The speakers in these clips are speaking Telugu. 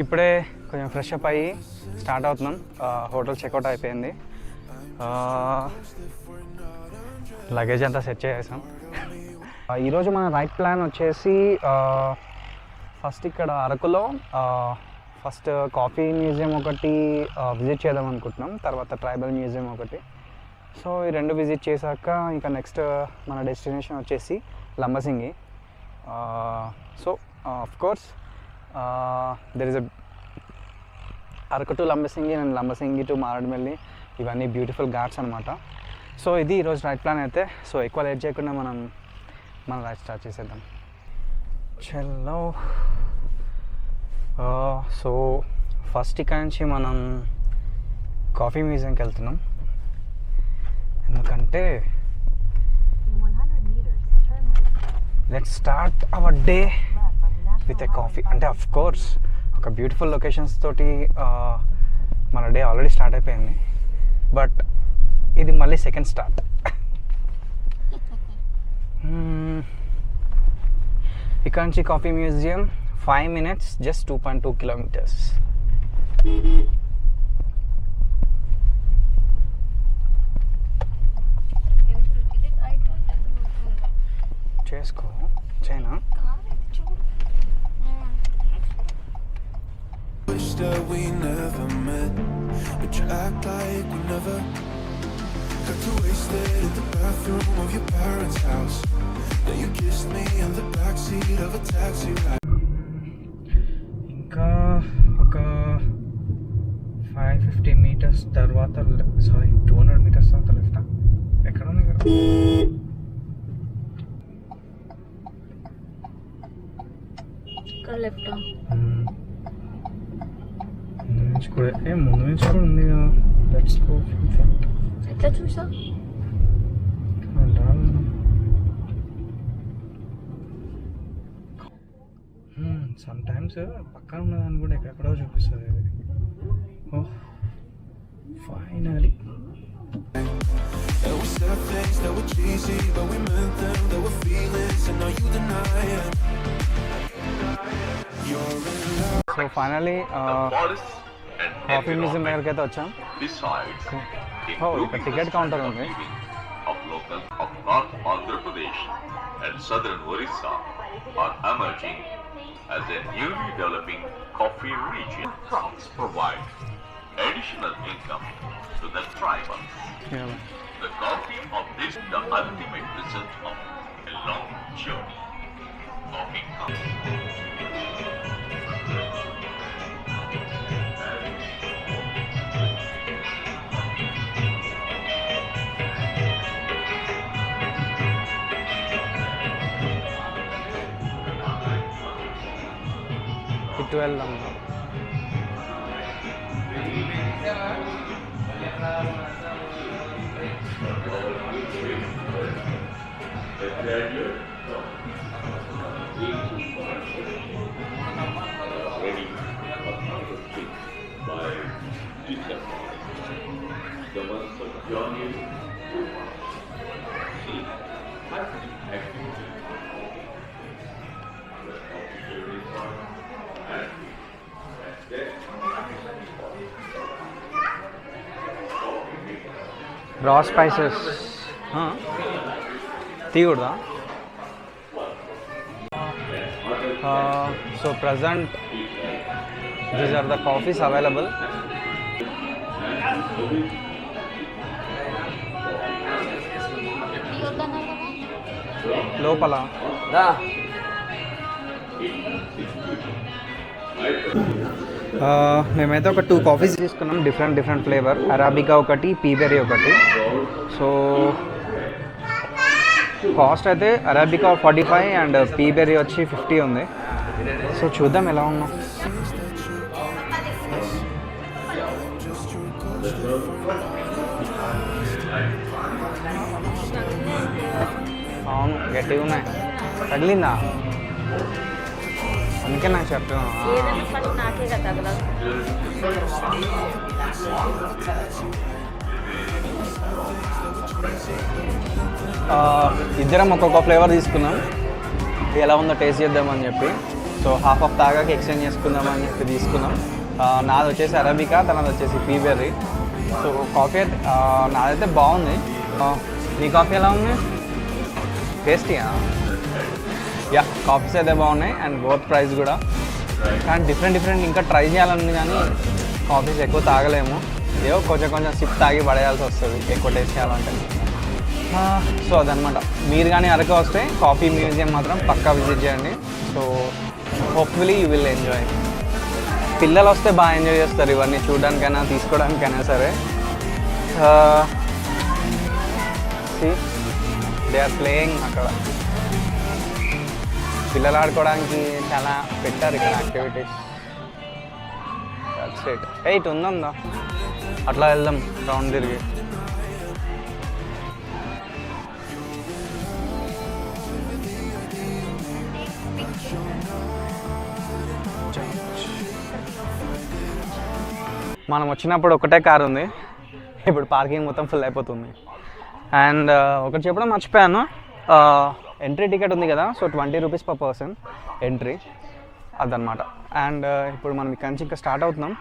ఇప్పుడే కొంచెం ఫ్రెష్ అప్ అయ్యి స్టార్ట్ అవుతున్నాం. హోటల్ చెక్అవుట్ అయిపోయింది. లగేజ్ అంతా సెట్ చేసాం. ఈరోజు మన రైట్ ప్లాన్ వచ్చేసి ఫస్ట్ ఇక్కడ అరకులో ఫస్ట్ కాఫీ మ్యూజియం ఒకటి విజిట్ చేద్దాం అనుకుంటున్నాం. తర్వాత ట్రైబల్ మ్యూజియం ఒకటి. సో ఈ రెండు విజిట్ చేశాక ఇంకా నెక్స్ట్ మన డెస్టినేషన్ వచ్చేసి Lambasingi. So of course there is Araku to Lambasingi and Lambasingi to Maredumilli, ఇవన్నీ బ్యూటిఫుల్ ఘాట్స్ అనమాట. సో ఇది ఈరోజు రైట్ ప్లాన్ అయితే. సో ఎక్కువ లేట్ చేయకుండా మన రైడ్ స్టార్ట్ చేసేద్దాం. చలో. సో ఫస్ట్ ఇక్కడ నుంచి మనం కాఫీ మ్యూజియంకి వెళ్తున్నాం. ఎందుకంటే let's start our day with a coffee. అంటే అఫ్కోర్స్ ఒక బ్యూటిఫుల్ లొకేషన్స్ తోటి మన డే ఆల్రెడీ స్టార్ట్ అయిపోయింది. బట్ ఇది మళ్ళీ సెకండ్ స్టార్ట్. ఇక్కడ నుంచి coffee museum 5 minutes, just 2.2 kilometers. చేసుకో China. Wish that we never met, but you act like we never got too wasted in the bathroom of your parents' house. Then you kissed me in the backseat of a taxi ride. ఇంకా ఒక 550 meters తర్వాత 200 meters తర్వాత లెఫ్ట్. ఎక్కడ ఉంది ఇక్కడ? లెఫ్ట్ ముందు నుంచి కూడా ఉంది కదా. Let's go in front. ఎట్లా చూసా? సమ్ టైమ్స్ పక్కన ఉన్నదాన్ని కూడా ఎక్కడెక్కడో చూపిస్తుంది అది. Oh finally. So finally coffee museum దగ్గరికి అయితే వచ్చాం. ఇక్కడ టికెట్ కౌంటర్ ఉంది. As a newly developing coffee region, farms provide additional income to the tribals. Yeah. The coffee of this the ultimate result of a long journey. Coffee comes. ఇటు వెళ్దాం. రా స్పైసెస్ తీయకూడదా? So present these are the coffees available. లోపల మేమైతే ఒక 2 కాఫీస్ తీసుకున్నాం. Different flavour. అరాబికా ఒకటి, పీబెరీ ఒకటి. సో కాస్ట్ అయితే అరాబికా 45 అండ్ పీబెరీ వచ్చి 50 ఉంది. సో చూద్దాం ఎలా ఉన్నాం. అవును గట్టిగా ఉన్నాయి. తగిలిందా? అందుకే నాకు చెప్తున్నాను. ఇద్దరం ఒక్కొక్క ఫ్లేవర్ తీసుకున్నాం, ఎలా ఉందో టేస్ట్ చేద్దామని చెప్పి. సో హాఫ్ ఆఫ్ తాగాక ఎక్స్చేంజ్ చేసుకుందామని చెప్పి తీసుకున్నాం. నాది వచ్చేసి అరబికా, తనది వచ్చేసి పీబెర్రీ. సో కాఫీ నాదైతే బాగుంది. నీ కాఫీ ఎలా ఉంది? టేస్టీయా? యా, కాఫీస్ అయితే బాగున్నాయి అండ్ బోత్ ప్రైస్ కూడా. కానీ డిఫరెంట్ ఇంకా ట్రై చేయాలని, కానీ కాఫీస్ ఎక్కువ తాగలేము. ఏదో కొంచెం సిప్ తాగి పడేయాల్సి వస్తుంది ఎక్కువ టేస్ట్ చేయాలంటే. సో అదనమాట. మీరు కానీ అరకు వస్తే కాఫీ మ్యూజియం మాత్రం పక్కా విజిట్ చేయండి. So hopefully you will enjoy. పిల్లలు వస్తే బాగా ఎంజాయ్ చేస్తారు ఇవన్నీ చూడడానికైనా తీసుకోవడానికైనా సరే. They are playing. అక్కడ పిల్లలు ఆడుకోవడానికి చాలా పెట్టారు ఇక్కడ యాక్టివిటీస్. That's it. ఇటు ఉందా, అట్లా వెళ్దాం రౌండ్ తిరిగి. మనం వచ్చినప్పుడు ఒకటే కార్ ఉంది, ఇప్పుడు పార్కింగ్ మొత్తం ఫుల్ అయిపోతుంది. అండ్ ఒకటి చెప్పడం మర్చిపోయాను, ఎంట్రీ టికెట్ ఉంది కదా, so 20 rupees per person entry, అదనమాట. అండ్ ఇప్పుడు మనం ఇక్కడి నుంచి ఇంకా స్టార్ట్ అవుతున్నాం.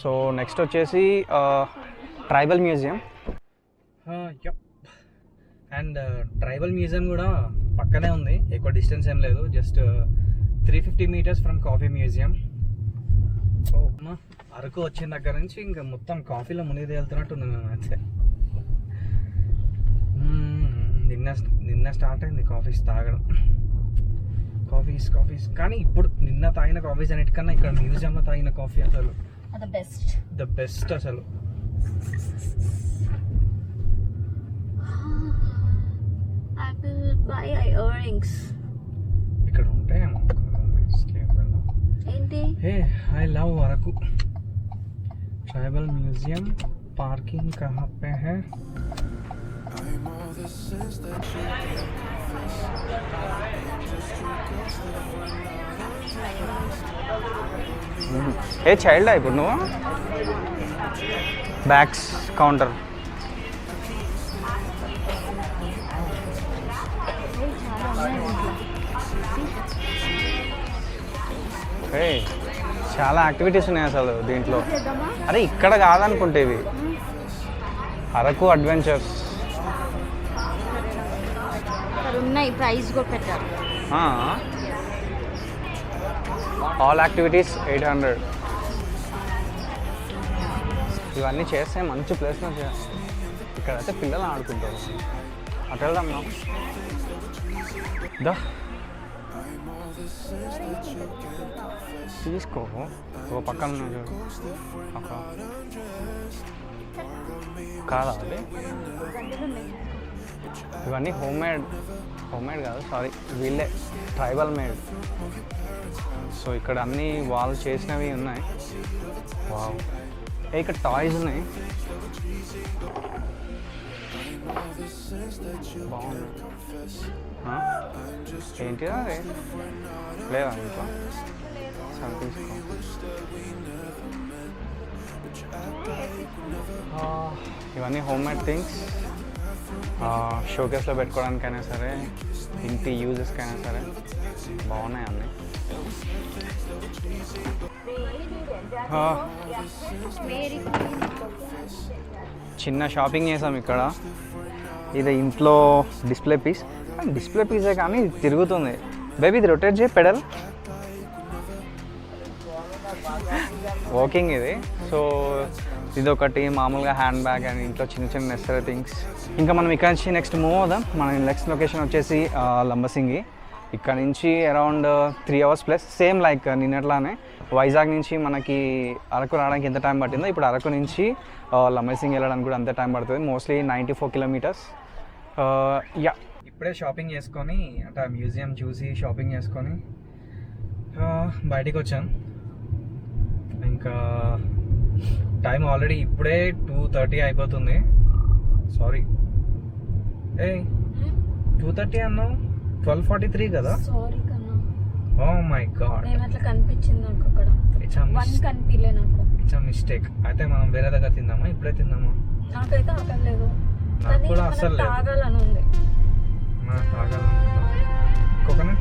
సో నెక్స్ట్ వచ్చేసి tribal museum. And tribal museum కూడా పక్కనే ఉంది, ఎక్కువ డిస్టెన్స్ ఏం లేదు, just 350 meters from coffee museum. Araku వచ్చిన దగ్గర నుంచి ఇంకా మొత్తం కాఫీలో మునిగి తేలుతున్నట్టుంది మేమైతే. నిన్న స్టార్ట్ అయింది కాఫీస్ తాగడం. కాఫీస్ కానీ ఇప్పుడు నిన్న తాగిన కాఫీస్ అన్నిటికన్నా ఇక్కడ మ్యూజియంలో తాగిన కాఫీ అసలు ద బెస్ట్ అసలు. ఇక్కడ ఉంటాయేమో ఏంటి? I love Araku tribal museum. Parking कहाँ पे है? ఏ చైల్డ్ ఇప్పుడు నువ్వు బ్యాగ్స్ కౌంటర్. చాలా యాక్టివిటీస్ ఉన్నాయి అసలు దీంట్లో. అరే ఇక్కడ కాదనుకుంటే ఇవి అరకు అడ్వెంచర్స్ ఉన్నాయి, ప్రైస్ కూడా పెట్టారు. All activities 800. ఇవన్నీ చేస్తే మంచి ప్లేస్లో ఇక్కడైతే పిల్లలు ఆడుకుంటారు. అటు వెళ్దాం దా, తీసుకో. ఒక పక్కన అక్కడ కాదా అది? ఇవన్నీ హోమ్ మేడ్ కాదు, సారీ, వీళ్ళే ట్రైబల్ మేడ్. సో ఇక్కడ అన్నీ వాళ్ళు చేసినవి ఉన్నాయి. వావ్, ఇక్కడ టాయ్స్ ఉన్నాయి, బాగుంది. ఏంటి అదే లేదా ఇంట్లో తీసుకో. ఇవన్నీ హోమ్ మేడ్ థింగ్స్, షోకేస్లో పెట్టుకోవడానికైనా సరే, ఇంటి యూజెస్కైనా సరే బాగున్నాయి అన్నీ. చిన్న షాపింగ్ చేసాం ఇక్కడ. ఇది ఇంట్లో డిస్ప్లే పీసే కానీ ఇది తిరుగుతుంది. బేబీ ఇది రొటేట్ చేయి, పెడల్ వాకింగ్ ఇది. సో ఇది ఒకటి మామూలుగా హ్యాండ్ బ్యాగ్ అండ్ ఇంట్లో చిన్న నెసరీ థింగ్స్. ఇంకా మనం ఇక్కడ నుంచి నెక్స్ట్ మూవ్ అవుదాం. మన నెక్స్ట్ లొకేషన్ వచ్చేసి లంబసింగి. ఇక్కడ నుంచి around 3 hours plus, same like నిన్నట్లానే వైజాగ్ నుంచి మనకి అరకు రావడానికి ఎంత టైం పట్టిందో ఇప్పుడు అరకు నుంచి లంబసింగి వెళ్ళడానికి కూడా అంతే టైం పడుతుంది. Mostly 94 kilometers. యా, ఇప్పుడే షాపింగ్ చేసుకొని అంటే మ్యూజియం చూసి షాపింగ్ చేసుకొని బయటికి వచ్చాను. ఇంకా టైం ఆల్రెడీ ఇప్పుడే 2:30 అయిపోతుంది. సారీ, 2:30 అన్నావు, 12:43 కదా. సారీ కన్నా. ఓ మై గాడ్, నేను అట్లా కనిపించింది నాకు అక్కడ. కనిపించలే నాకు. It's a mistake. అయితే మనం వేరే దగ్గర తిందామా, ఇప్పుడే తిందామా? నాకైతే ఆకలి లేదు, నాకు కూడా అసలు తాగాలని ఉంది. ఏమన్నా తాగాలనుకుంటున్నా.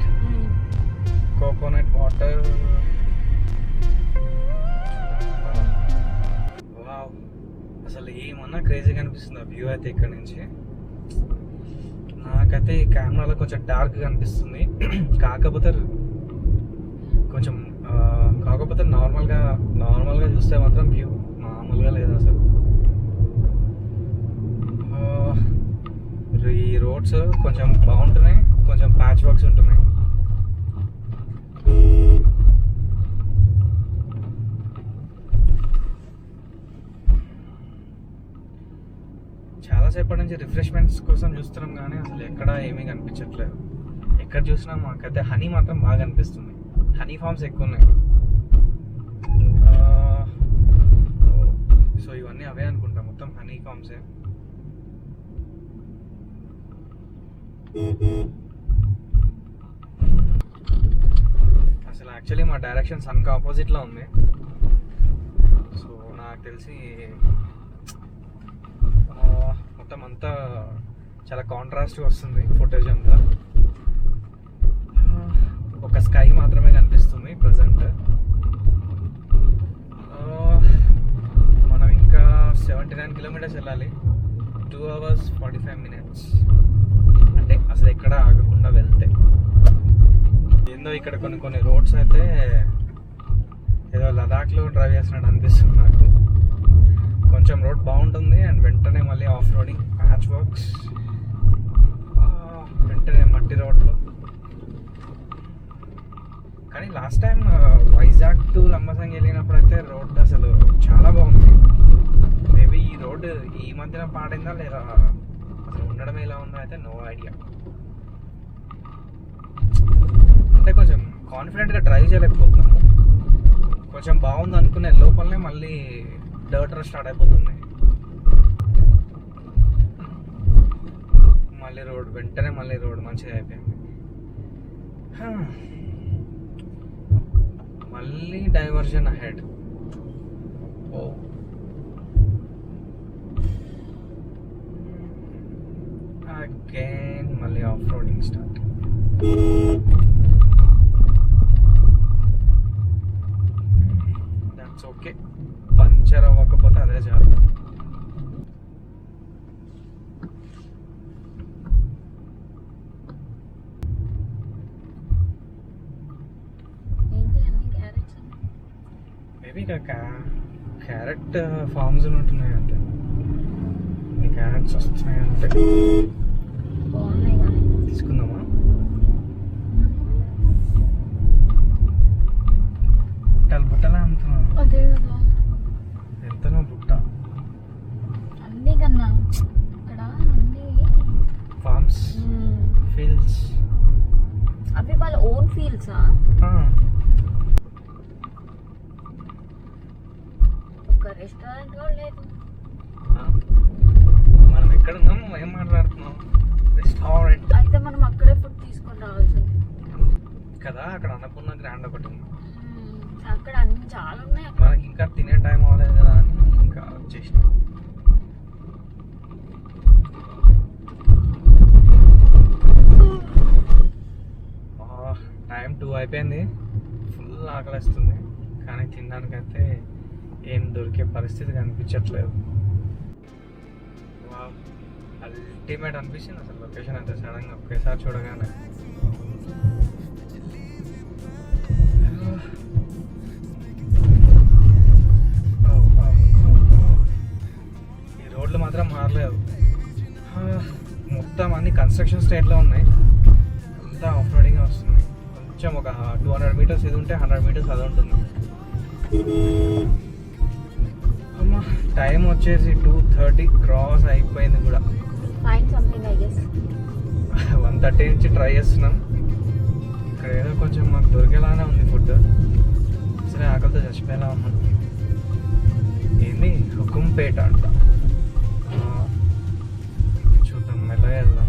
Coconut water. వావ్, అసలు ఏమన్నా క్రేజీగా అనిపిస్తుంది ఆ వ్యూ అయితే ఇక్కడ నుంచి. నాకైతే ఈ కెమెరాలో కొంచెం డార్క్ కనిపిస్తుంది. కాకపోతే నార్మల్గా చూస్తే మాత్రం వ్యూ మామూలుగా లేదు అసలు. ఈ రోడ్స్ కొంచెం బాగుంటున్నాయి, కొంచెం ప్యాచ్ వర్క్స్ ఉంటున్నాయి. చాలాసేపటి నుంచి రిఫ్రెష్మెంట్స్ కోసం చూస్తున్నాం కానీ అసలు ఎక్కడ ఏమీ కనిపించట్లేదు. ఎక్కడ చూసినా మాకైతే హనీ మాత్రం బాగా అనిపిస్తుంది. హనీ ఫార్మ్స్ ఎక్కువ ఉన్నాయి. సో ఇవన్నీ అవే అనుకుంటా, మొత్తం హనీ ఫార్మ్సే. అసలు యాక్చువల్లీ మా డైరెక్షన్ సన్కి ఆపోజిట్లో ఉంది. సో నాకు తెలిసి మొత్తం అంతా చాలా కాంట్రాస్ట్ వస్తుంది ఫుటేజ్ అంతా. ఒక స్కై మాత్రమే కనిపిస్తుంది ప్రజెంట్. మనం ఇంకా 79 కిలోమీటర్స్ వెళ్ళాలి. 2 hours 45 minutes. అంటే అసలు ఎక్కడ ఆగకుండా వెళ్తే. ఏందో ఇక్కడ కొన్ని రోడ్స్ అయితే ఏదో లదాఖ్లో డ్రైవ్ చేసినట్టు అనిపిస్తుంది నాకు. కొంచెం రోడ్ బాగుంటుంది అండ్ వెంటనే మళ్ళీ ఆఫ్ రోడింగ్, ప్యాచ్ వర్క్స్, వెంటనే మట్టి రోడ్లు. కానీ last time Vizag to Lambasingi వెళ్ళినప్పుడు అయితే రోడ్ అసలు చాలా బాగుంది. మేబీ ఈ రోడ్ ఈ మధ్యన పాడైందా లేదా అసలు ఉండడం ఎలా ఉందో అయితే నో ఐడియా. అంటే కొంచెం కాన్ఫిడెంట్గా డ్రైవ్ చేయలేకపోతున్నాము. కొంచెం బాగుంది అనుకునే లోపలనే మళ్ళీ డర్ట్ స్టార్ట్ అయిపోతుంది. వెంటనే మళ్ళీ రోడ్ మంచిగా అయిపోయింది. మళ్ళీ డైవర్జన్ అహెడ్. ఓ అగైన్ మళ్ళీ off roading start. That's okay, puncture అవ్వకపోతే అదే చాలు. మేబీ ఇక క్యారెట్ ఫార్మ్స్ ఉంటున్నాయి అంటే క్యారెట్స్ వస్తున్నాయి అంటే తీసుకుందామా? బుట్టలే అమ్ముతున్నాను. ఎంతనో బుట్ట. అన్ని కన్నా ఇక్కడ అన్ని ఫార్మ్స్, ఫీల్డ్స్. అవి వాళ్ళ ఓన్ ఫీల్డ్సా? ఒక రెస్టారెంట్ కూడా లేదు. మనం ఎక్కడ ఉన్నాము, ఏం మాట్లాడుతున్నాం? రెస్టారెంట్ అయితే మనం అక్కడే ఫుడ్ తీసుకొని రావాల్సింది కదా. అక్కడ అన్నపూర్ణ గ్రాండ్ ఒకటి ఉంది, అక్కడ అన్ని చాలా ఉన్నాయి. మనకి ఇంకా తినే టైం అవ్వలేదు కదా అని ఇంకా వచ్చేసినాం. టైం 2 అయిపోయింది. ఫుల్ ఆకలిస్తుంది కానీ తినడానికైతే ఏం దొరికే పరిస్థితి కనిపించట్లేదు. అల్టిమేట్ అనిపించింది అసలు లొకేషన్ అయితే సడన్గా ఒకేసారి చూడగానే. ఈ రోడ్లు మాత్రం మారలేదు. మొత్తం అన్ని కన్స్ట్రక్షన్ స్టేట్లో ఉన్నాయి. అంతా ఆఫ్ రోడింగ్ వస్తుంది. కొంచెం ఒక 200 మీటర్స్ ఇది ఉంటే 100 మీటర్స్ అది ఉంటుంది. టైం వచ్చేసి 2:30 క్రాస్ అయిపోయింది కూడా. 1:30 నుంచి ట్రై చేస్తున్నాం. ఇక్కడ ఏదో కొంచెం మాకు దొరికేలానే ఉంది ఫుడ్. సరే ఆకలితో చచ్చిపోయేలా ఉన్నాం. ఏంది హుకుంపేట అంట. చూద్దాం మెల్లగా వెళ్దాం.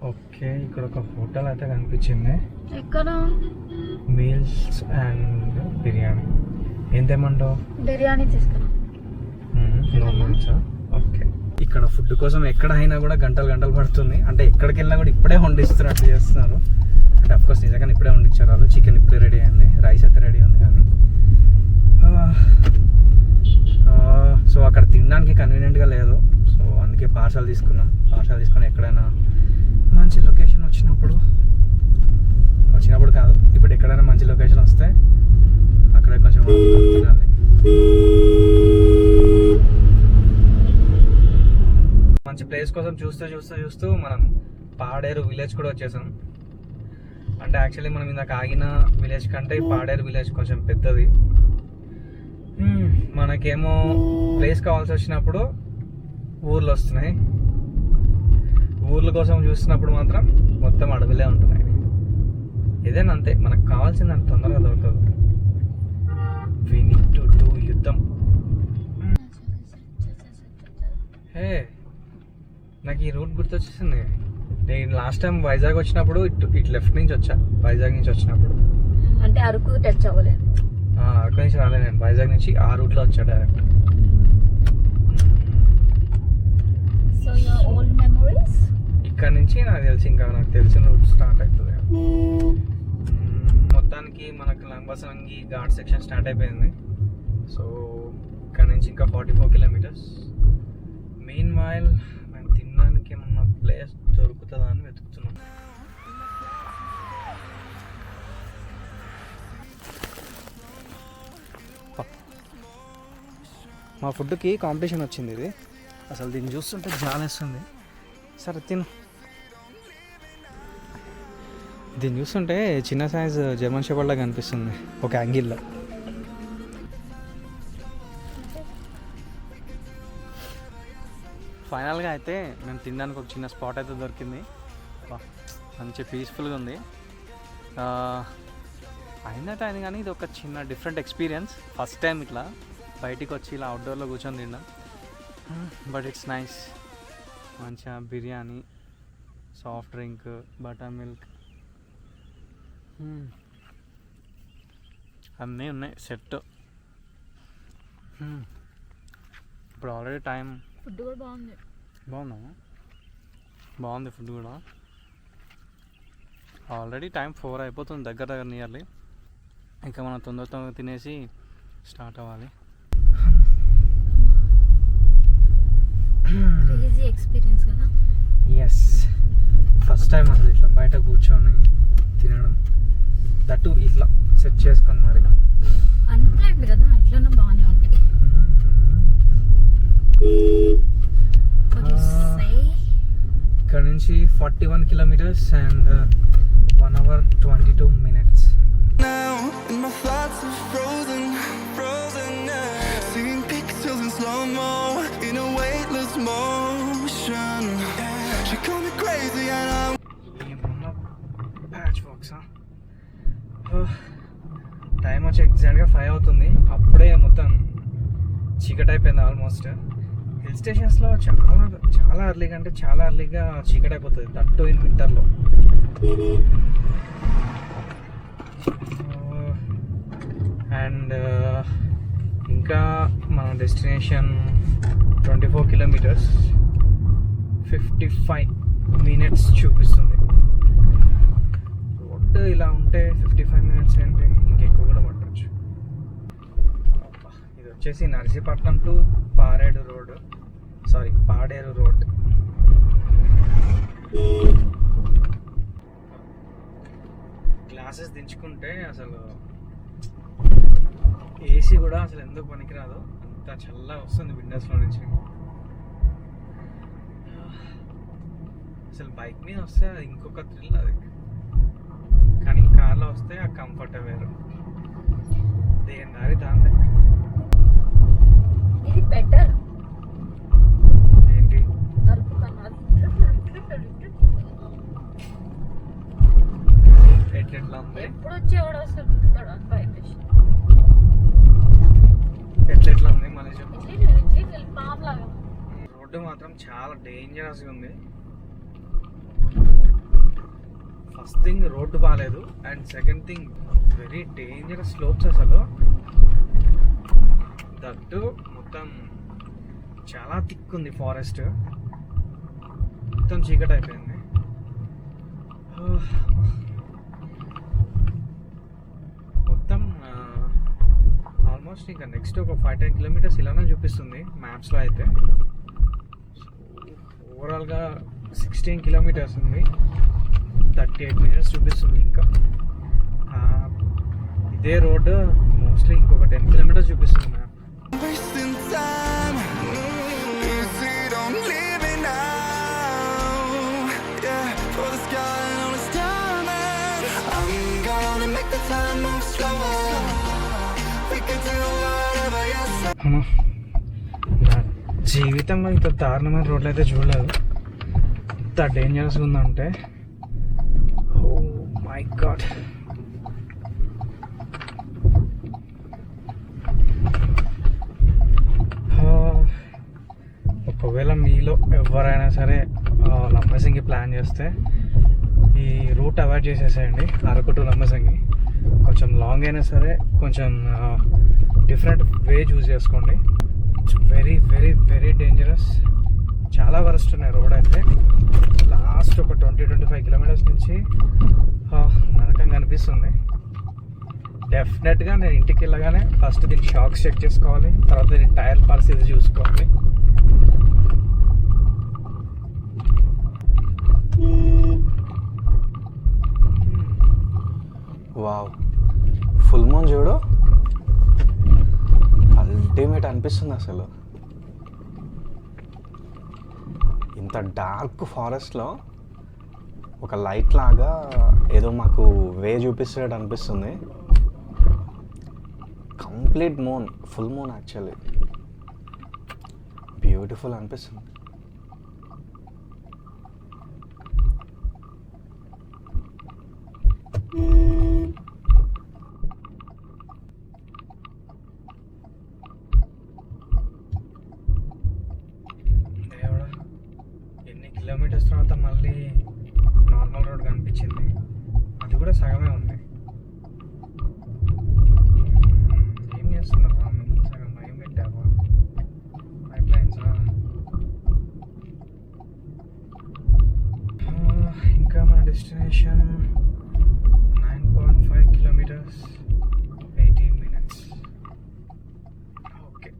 ఓకే, ఇక్కడ ఒక హోటల్ అయితే కనిపించింది. ఎక్కడ? Meal noodles and biryani. ఏం తెమ్మంటావు? బిర్యానీ తీసుకున్నాం. నూడిల్స్. ఓకే. ఇక్కడ ఫుడ్ కోసం ఎక్కడ అయినా కూడా గంటలు గంటలు పడుతుంది. అంటే ఎక్కడికి వెళ్ళినా కూడా ఇప్పుడే వండిస్తున్నట్టు చేస్తున్నారు. అంటే అఫ్కోర్స్ నిజంగా ఇప్పుడే వండించారు వాళ్ళు. చికెన్ ఇప్పుడే రెడీ అయింది, రైస్ అయితే రెడీ ఉంది. కానీ సో అక్కడ తినడానికి కన్వీనియంట్గా లేదు. సో అందుకే పార్సల్ తీసుకున్నాం. పార్సల్ తీసుకొని ఎక్కడైనా మంచి లొకేషన్ వచ్చినప్పుడు కాదు, ఇప్పుడు ఎక్కడైనా మంచి లొకేషన్ వస్తే అక్కడే కొంచెం తినాలి. మంచి ప్లేస్ కోసం చూస్తూ మనం పాడేరు విలేజ్ కూడా వచ్చేసాం. అంటే యాక్చువల్లీ మనం ఇందాక ఆగిన విలేజ్ కంటే పాడేరు విలేజ్ కొంచెం పెద్దది. మనకేమో ప్లేస్ కావాల్సి వచ్చినప్పుడు ఊర్లు వస్తున్నాయి, ఊర్ల కోసం చూస్తున్నప్పుడు మాత్రం మొత్తం అడవులే ఉంటున్నాయి. ఏదైనా అంతే, మనకు కావాల్సింది అంత తొందరగా దొరకదు. వి నీడ్ టు డూ యుద్ధం. హే, నాకు ఈ రూట్ గుర్తొచ్చేసింది. నేను లాస్ట్ టైం వైజాగ్ వచ్చినప్పుడు ఇటు లెఫ్ట్ నుంచి వచ్చా. వైజాగ్ నుంచి వచ్చినప్పుడు అంటే అరకు టచ్ అవ్వలేదు. అక్కడి నుంచి రాలేదు నేను. వైజాగ్ నుంచి ఆ రూట్లో వచ్చా direct. So your old memories ఇక్కడ నుంచి నాకు తెలిసిన రూట్ స్టార్ట్ అవుతుంది. మొత్తానికి మనకు లంబసంగి ఘాట్ సెక్షన్ స్టార్ట్ అయిపోయింది. సో ఇక్కడ నుంచి ఇంకా 44 కిలోమీటర్స్. మెయిన్ మైల్ మేము తినడానికి ఏమన్నా ప్లేస్ దొరుకుతుందా అని వెతుకుతున్నాం. మా ఫుడ్కి కాంపిటీషన్ వచ్చింది ఇది. అసలు దీన్ని చూస్తుంటే జాలేస్తుంది. సరే తిను. దీన్ని చూస్తుంటే చిన్న సైజ్ జర్మన్ షెపర్డ్ లాగా కనిపిస్తుంది ఒక యాంగిల్లో. ఫైనల్గా అయితే మేము తినడానికి ఒక చిన్న స్పాట్ అయితే దొరికింది. మంచి పీస్ఫుల్గా ఉంది. అయింది కానీ ఇది ఒక చిన్న డిఫరెంట్ ఎక్స్పీరియన్స్. ఫస్ట్ టైం ఇట్లా బయటికి వచ్చి ఇలా అవుట్డోర్లో కూర్చొని తిన్నాం. But it's nice. మంచిగా biryani, soft drink, buttermilk అన్నీ ఉన్నాయి సెట్. ఇప్పుడు ఆల్రెడీ టైం ఫుడ్ కూడా బాగుంది. బాగుంది ఫుడ్ కూడా. ఆల్రెడీ టైం 4 అయిపోతుంది దగ్గర నియర్లీ. ఇంకా మనం తొందరగా తినేసి స్టార్ట్ అవ్వాలి. క్రేజీ ఎక్స్పీరియన్స్ కదా. ఎస్, ఫస్ట్ టైం అసలు ఇట్లా బయట కూర్చొని తినడం, దట్టు ఇట్లా సెట్ చేసుకొని మరి. అన్ప్లాన్డ్ కదా, ఎట్లన్నా బాగానే ఉంటాయి. ఇక్కడ నుంచి 41 kilometres and 1 hour 22 minutes. Now and my thoughts are frozen now. Seeing pixels in slow-mo in a weightless motion. She called me crazy and I'm patch works. Time వచ్చి ఎగ్జాక్ట్గా 5 అవుతుంది. అప్పుడే మొత్తం చీకటి అయిపోయింది ఆల్మోస్ట్. హిల్ స్టేషన్స్లో చాలా ఎర్లీగా, అంటే చాలా ఎర్లీగా చీకటి అయిపోతుంది, దట్టు ఇన్ వింటర్లో. అండ్ ఇంకా మన డెస్టినేషన్ 24 కిలోమీటర్స్ 55 minutes చూపిస్తుంది. రోడ్డు ఇలా ఉంటే 55 minutes ఏంటి, ఇంకెక్కువ కూడా పట్టవచ్చు. ఇది వచ్చేసి Narsipatnam to Paderu road. Glasses దించుకుంటే అసలు ఏసీ కూడా అసలు ఎందుకు పనికిరాదు, అంత చల్లగా వస్తుంది విండోస్లో నుంచి. అసలు బైక్ మీద వస్తే అది ఇంకొక థ్రిల్ అది, కానీ కార్లో వస్తే ఆ కంఫర్ట్ వేరు. దేని దారి దాందే. ఇది బెటర్ ఏంటి ఎట్లా ఉంది, ఎప్పుడు వచ్చేవాడు అసలు గుర్తుతాడు అని భయం వేసి. ఎట్లా ఉంది మళ్ళీ చెప్పు. పాపలాగా రోడ్డు మాత్రం చాలా డేంజరస్గా ఉంది. ఫస్ట్ థింగ్ రోడ్డు బాగాలేదు, and second thing very dangerous slopes అసలు. దట్టు మొత్తం చాలా థిక్ ఉంది ఫారెస్ట్, మొత్తం చీకటి అయిపోయింది. మొత్తం ఆల్మోస్ట్ ఇంకా నెక్స్ట్ ఒక 5-10 కిలోమీటర్స్ ఇలానే చూపిస్తుంది మ్యాప్స్లో అయితే. ఓవరాల్గా 16 కిలోమీటర్స్ ఉంది, 38 మినిట్స్ చూపిస్తుంది. ఇంకా ఇదే రోడ్డు మోస్ట్లీ ఇంకొక 10 కిలోమీటర్స్ చూపిస్తుంది map. Wasting time. You see, don't leave me now. Yeah, for the sky on a diamond. I'm gonna make the time move slower. We can do whatever you say. నా జీవితంలో ఇంత దారుణమైన రోడ్లు అయితే చూడలేదు, ఇంత డేంజరస్గా ఉందంటే. Oh my god. ఒకవేళ మీలో ఎవరైనా సరే లంబసింగి ప్లాన్ చేస్తే ఈ రూట్ అవాయిడ్ చేసేసేయండి, అరకు టు లంబసింగి. కొంచెం లాంగ్ అయినా సరే కొంచెం డిఫరెంట్ వే చూస్ చేసుకోండి. It's very very very dangerous, చాలా వరస్ట్ ఉన్నాయి రోడ్ అయితే. లాస్ట్ ఒక 20-25 కిలోమీటర్స్ నుంచి నరకంగా అనిపిస్తుంది. డెఫినెట్గా నేను ఇంటికి వెళ్ళగానే ఫస్ట్ దీని షాక్స్ చెక్ చేసుకోవాలి, తర్వాత దీని టైర్ పరిస్థితి చూసుకోవాలి. వావ్, ఫుల్ మూన్ చూడు, అల్టిమేట్ అనిపిస్తుంది అసలు. ఇంత డార్క్ ఫారెస్ట్లో ఒక లైట్ లాగా ఏదో మాకు వే చూపిస్తున్నట్టు అనిపిస్తుంది. Complete moon, full moon actually, beautiful అనిపిస్తుంది. దేవుడా, ఎన్ని కిలోమీటర్స్ తర్వాత మళ్ళీ నార్మల్ రోడ్ కనిపించింది, అది కూడా సగమే ఉంది. ఏం చేస్తున్నారు సగం భయం పెట్టావా? పైప్ లైన్సా? ఇంకా మన destination 9.5 kilometres, 18 minutes. Okay.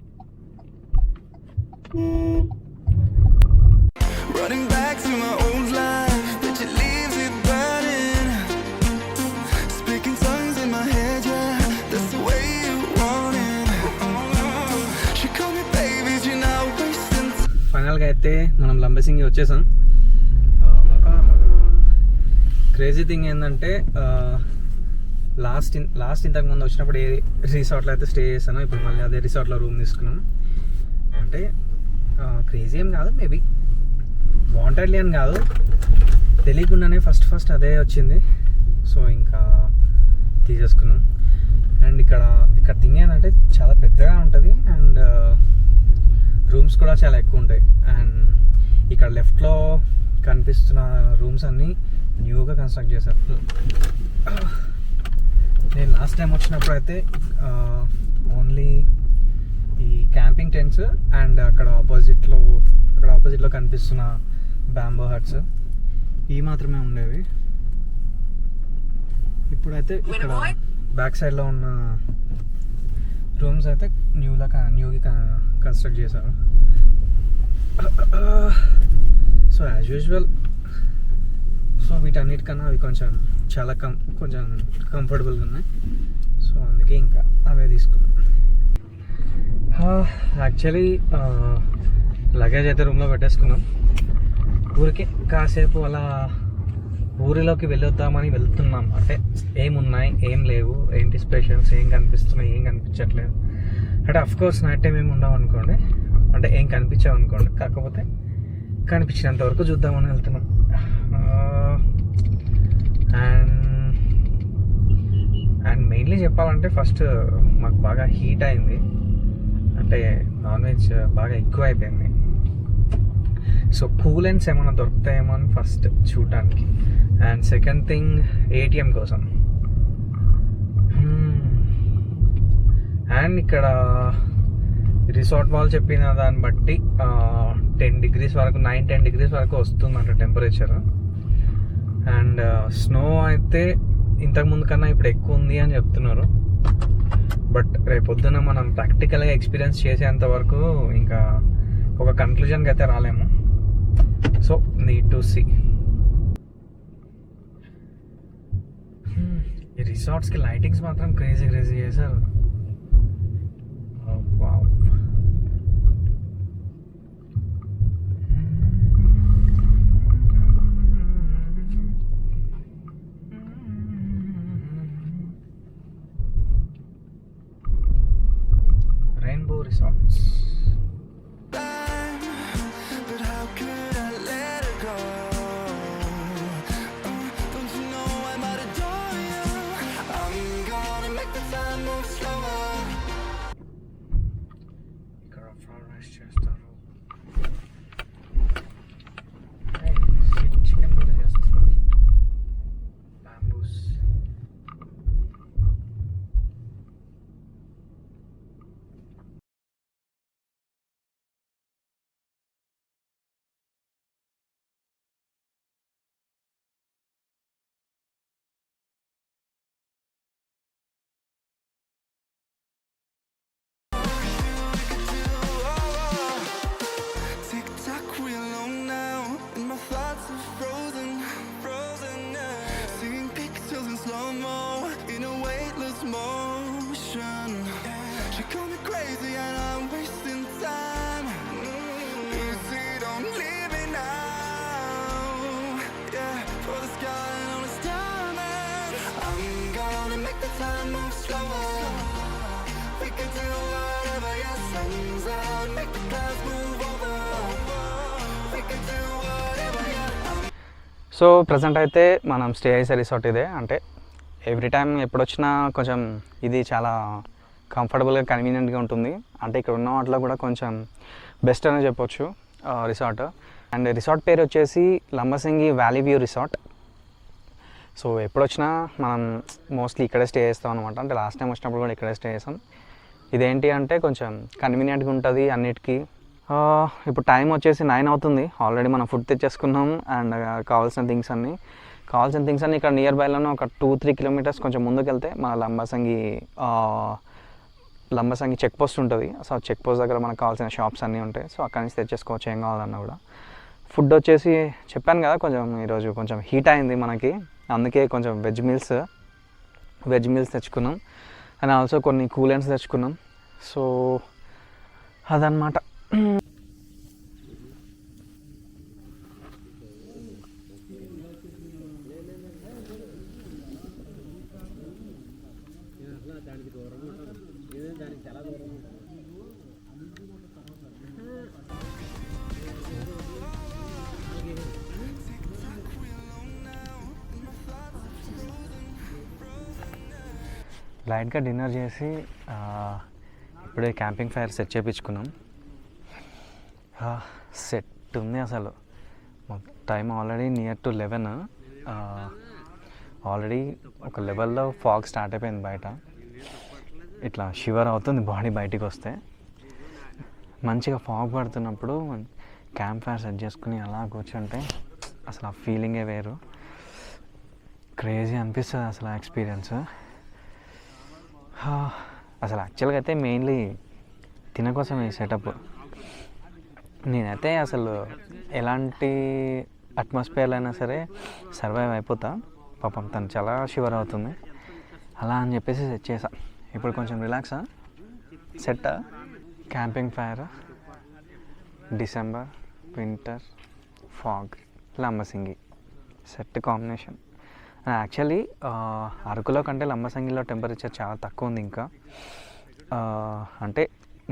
Running back to my old life, but you leave it burning. Speaking tongues in my head, yeah, that's the way you want it. She call me baby, you're not wasting time. ఫైనల్గా అయితే మనం లంబసింగి వచ్చేసాం. క్రేజీ థింగ్ ఏంటంటే లాస్ట్ ఇంతకు ముందు వచ్చినప్పుడు ఏ రిసార్ట్లో అయితే స్టే చేశానో ఇప్పుడు మళ్ళీ అదే రిసార్ట్లో రూమ్ తీసుకున్నాం. అంటే క్రేజీ ఏం కాదు, మేబీ వాంటెడ్లీ అని కాదు, తెలియకుండానే ఫస్ట్ అదే వచ్చింది. సో ఇంకా తీసేసుకున్నాం. అండ్ ఇక్కడ థింగ్ ఏంటంటే చాలా పెద్దగా ఉంటుంది, అండ్ రూమ్స్ కూడా చాలా ఎక్కువ ఉంటాయి. అండ్ ఇక్కడ లెఫ్ట్లో కనిపిస్తున్న రూమ్స్ అన్నీ న్యూగా కన్స్ట్రక్ట్ చేశారు. నేను లాస్ట్ టైం వచ్చినప్పుడు అయితే ఓన్లీ ఈ క్యాంపింగ్ టెంట్స్ అండ్ అక్కడ ఆపోజిట్లో కనిపిస్తున్న బ్యాంబో హట్స్ ఇవి మాత్రమే ఉండేవి. ఇప్పుడైతే ఇక్కడ బ్యాక్ సైడ్లో ఉన్న రూమ్స్ అయితే న్యూగా కన్స్ట్రక్ట్ చేశారు. సో యాజ్ యూజువల్, సో వీటన్నిటికన్నా అవి కొంచెం చాలా కొంచెం కంఫర్టబుల్గా ఉన్నాయి. సో అందుకే ఇంకా అవే తీసుకున్నాం. యాక్చువల్లీ లగేజ్ అయితే రూమ్లో పెట్టేసుకున్నాం. ఊరికి కాసేపు అలా ఊరిలోకి వెళ్ళొద్దామని వెళ్తున్నాం. అంటే ఏమున్నాయి, ఏం లేవు, ఏంటి స్పెషల్స్, ఏం కనిపిస్తున్నాయి, ఏం కనిపించట్లేదు. అంటే అఫ్కోర్స్ నైట్ టైం ఏమి ఉండవు అనుకోండి, అంటే ఏం కనిపించావు అనుకోండి, కాకపోతే కనిపించినంత వరకు చూద్దామని వెళ్తున్నాం. అండ్ మెయిన్లీ చెప్పాలంటే ఫస్ట్ మాకు బాగా హీట్ అయింది, అంటే నాన్ వెజ్ బాగా ఎక్కువ అయిపోయింది. సో కూలెన్స్ ఏమైనా దొరుకుతాయేమో అని ఫస్ట్ చూడటానికి, అండ్ సెకండ్ థింగ్ ఏటీఎం కోసం. అండ్ ఇక్కడ రిసార్ట్ వాళ్ళు చెప్పిన దాన్ని బట్టి 10 degrees వరకు 9-10 degrees వరకు వస్తుందంట టెంపరేచర్. అండ్ స్నో అయితే ఇంతకుముందు కన్నా ఇప్పుడు ఎక్కువ ఉంది అని చెప్తున్నారు. బట్ రేపొద్దున మనం ప్రాక్టికల్గా ఎక్స్పీరియన్స్ చేసేంత వరకు ఇంకా ఒక కన్క్లూజన్కి అయితే రాలేము. So need to see. ఈ రిసార్ట్స్కి లైటింగ్స్ మాత్రం క్రేజీ చేశారు. Rainbow resorts. But how could I let it go? Don't you know I might adore you? I'm gonna make the time move slower. ఇక్కడ ఫ్రైడ్ రైస్ చేస్తారు. చికెన్ కూడా చేస్తారు. Bamboos. Tick tock, we alone now, and my thoughts are frozen. Seeing pixels in slow mo, in a weightless motion. She called me crazy and I'm wasting time. Easy, don't leave me now. Yeah, for the sky and on the diamond. I'm gonna make the time move slower. We can do whatever, yeah, sun's out, make the clouds move over. We can do whatever, yeah. So present అయితే మనం స్టే చేసే రిసార్ట్ ఇదే. అంటే ఎవ్రీ టైం ఎప్పుడొచ్చినా కొంచెం ఇది చాలా కంఫర్టబుల్గా కన్వీనియంట్గా ఉంటుంది. అంటే ఇక్కడ ఉన్న వాటిలో కూడా కొంచెం బెస్ట్ అని చెప్పొచ్చు రిసార్ట్. అండ్ రిసార్ట్ పేరు వచ్చేసి Lambasingi valley view resort. So ఎప్పుడొచ్చినా మనం మోస్ట్లీ ఇక్కడే స్టే చేస్తాం అనమాట. అంటే లాస్ట్ టైం వచ్చినప్పుడు కూడా ఇక్కడే స్టే చేస్తాం. ఇదేంటి అంటే కొంచెం కన్వీనియంట్గా ఉంటుంది అన్నిటికీ. ఇప్పుడు టైం వచ్చేసి 9 అవుతుంది. ఆల్రెడీ మనం ఫుడ్ తెచ్చేసుకున్నాం అండ్ కావాల్సిన థింగ్స్ అన్నీ ఇక్కడ నియర్ బైలోనే ఒక 2-3 kilometers కొంచెం ముందుకు వెళ్తే మన లంబసింగి చెక్ పోస్ట్ ఉంటుంది. సో చెక్ పోస్ట్ దగ్గర మనకు కావాల్సిన షాప్స్ అన్నీ ఉంటాయి. సో అక్కడి నుంచి తెచ్చేసుకోవచ్చు ఏం కావాలన్నా కూడా. ఫుడ్ వచ్చేసి చెప్పాను కదా కొంచెం ఈరోజు కొంచెం హీట్ అయింది మనకి, అందుకే కొంచెం వెజ్ మీల్స్ తెచ్చుకున్నాం. అండ్ ఆల్సో కొన్ని కూలెంట్స్ తెచ్చుకున్నాం. సో అదనమాట. లైట్గా డిన్నర్ చేసి ఇప్పుడే క్యాంపింగ్ ఫైర్ సెట్ చేయించుకున్నాం. సెట్ ఉంది అసలు. Time already near to 11. Already ఒక లెవెల్లో ఫాగ్ స్టార్ట్ అయిపోయింది బయట. ఇట్లా షివర్ అవుతుంది బాడీ బయటికి వస్తే. మంచిగా ఫాగ్ పడుతున్నప్పుడు క్యాంప్ ఫైర్ సెట్ చేసుకుని అలా కూర్చుంటే అసలు ఆ ఫీలింగే వేరు. క్రేజీ అనిపిస్తుంది అసలు ఆ ఎక్స్పీరియన్స్. అసలు యాక్చువల్గా అయితే మెయిన్లీ తిన కోసం ఈ సెటప్. నేనైతే అసలు ఎలాంటి అట్మాస్ఫియర్లో అయినా సరే సర్వైవ్ అయిపోతా. పాపం తను చాలా షివర్ అవుతుంది అలా అని చెప్పేసి సెట్ చేసా. ఇప్పుడు కొంచెం రిలాక్సా. Set camping fire, December, winter, fog, Lambasingi set combination. Actually అరకులో కంటే లంబసింగిలో టెంపరేచర్ చాలా తక్కువ ఉంది ఇంకా. అంటే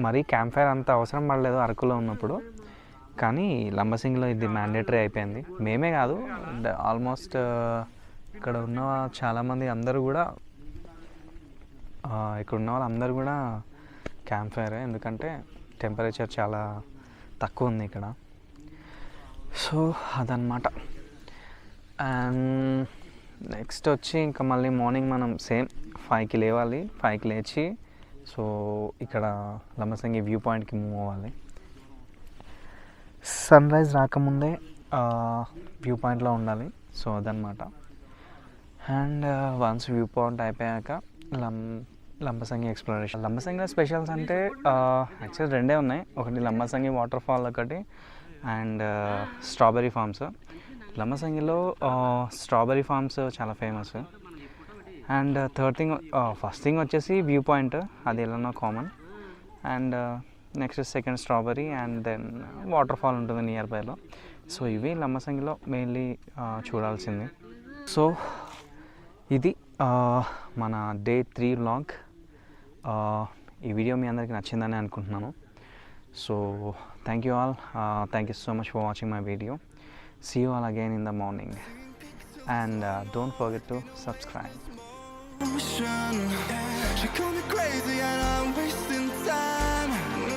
మరీ క్యాంప్ ఫైర్ అంత అవసరం పడలేదు అరకులో ఉన్నప్పుడు, కానీ లంబసింగిలో ఇది మ్యాండేటరీ అయిపోయింది. మేమే కాదు, ఆల్మోస్ట్ ఇక్కడ ఉన్న చాలామంది అందరూ కూడా ఇక్కడ ఉన్న వాళ్ళందరూ కూడా క్యాంప్ ఫైరే. ఎందుకంటే టెంపరేచర్ చాలా తక్కువ ఉంది ఇక్కడ. సో అదనమాట. అండ్ నెక్స్ట్ వచ్చి ఇంకా మళ్ళీ మార్నింగ్ మనం సేమ్ 5కి లేవాలి. 5కి లేచి సో ఇక్కడ లంబసింగి వ్యూ పాయింట్కి మూవ్ అవ్వాలి. సన్ రైజ్ రాకముందే వ్యూ పాయింట్లో ఉండాలి. సో అదనమాట. అండ్ వన్స్ వ్యూ పాయింట్ అయిపోయాక లంబసింగి ఎక్స్ప్లోరేషన్. లంబసింగిలో స్పెషల్స్ అంటే యాక్చువల్ 2 ఉన్నాయి. ఒకటి లంబసింగి వాటర్ ఫాల్ ఒకటి, అండ్ స్ట్రాబెర్రీ ఫార్మ్స్. లంబసింగిలో స్ట్రాబెర్రీ ఫార్మ్స్ చాలా ఫేమస్. అండ్ ఫస్ట్ థింగ్ వచ్చేసి వ్యూ పాయింట్, అది ఎలానో common. And next second strawberry, and then waterfall ఉంటుంది నియర్ బైలో. సో ఇవి లంబసింగిలో మెయిన్లీ చూడాల్సింది. సో ఇది మన డే 3 వ్లాగ్. ఈ వీడియో మీ అందరికీ నచ్చిందని అనుకుంటున్నాను. So thank you all. Thank you so much for watching my video. See you all again in the morning, and don't forget to subscribe. Ocean.